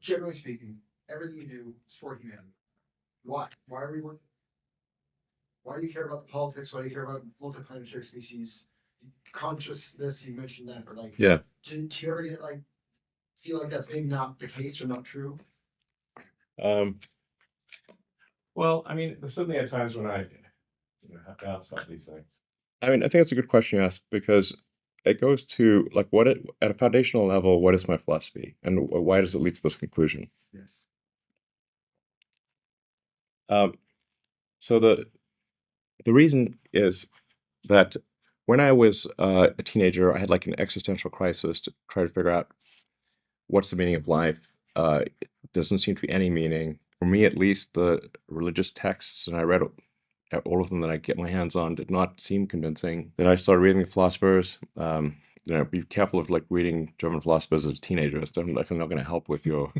generally speaking, everything you do is for humanity. Why? Why are we working? Why do you care about the politics? Why do you care about multiplanetary species? Consciousness, you mentioned that, but like, Yeah. do you ever get like feel like that's maybe not the case or not true? Um, well, I mean, there's certainly at times when I have doubts about these things. I mean, I think it's a good question you ask because it goes to like at a foundational level, what is my philosophy and why does it lead to this conclusion? Yes. Um, so the reason is that when I was a teenager, I had like an existential crisis to try to figure out what's the meaning of life. It doesn't seem to be any meaning for me, at least. The religious texts, and I read all of them that I get my hands on, did not seem convincing. Then I started reading the philosophers. Be careful of like reading German philosophers as a teenager. It's definitely not going to help with your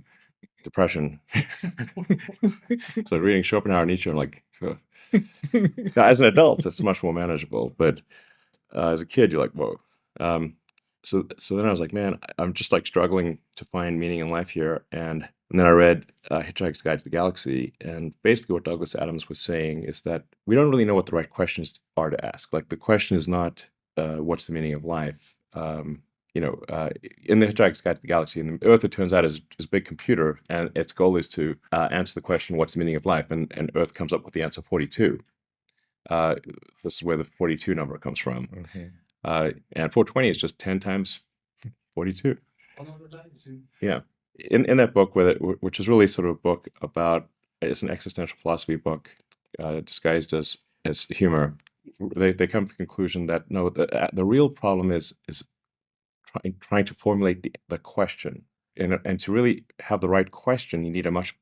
depression. So reading Schopenhauer and Nietzsche, I'm like, now, as an adult, it's much more manageable. But as a kid, you're like, whoa. So then I was like, man, I'm just like struggling to find meaning in life here. And then I read Hitchhiker's Guide to the Galaxy, and basically what Douglas Adams was saying is that we don't really know what the right questions are to ask. Like the question is not what's the meaning of life. In the Hitchhiker's Guide to the Galaxy, and the Earth, it turns out, is a big computer, and its goal is to answer the question, what's the meaning of life? And Earth comes up with the answer 42. Uh, this is where the 42 number comes from. And 420 is just 10 times 42. Yeah. In that book, which is really sort of a book about, it's an existential philosophy book disguised as humor. They come to the conclusion that no, the real problem is trying to formulate the question, and to really have the right question, you need a much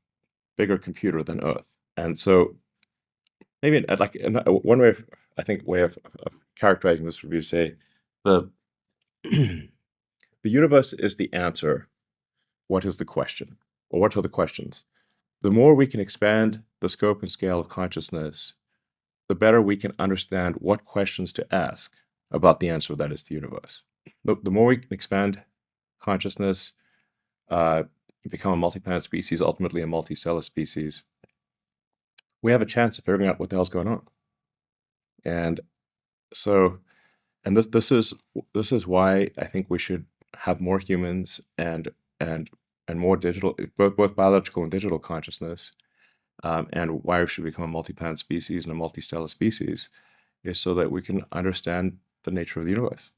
bigger computer than Earth. And so maybe one way of characterizing this would be to say the the universe is the answer. What is the question? Or what are the questions? The more we can expand the scope and scale of consciousness, the better we can understand what questions to ask about the answer that is the universe. The more we can expand consciousness, uh, become a multi-planet species, ultimately a multicellular species, we have a chance of figuring out what the hell's going on. And so, and this is why I think we should have more humans and and more digital, both biological and digital consciousness, and why we should become a multi-planet species and a multistellar species, is so that we can understand the nature of the universe.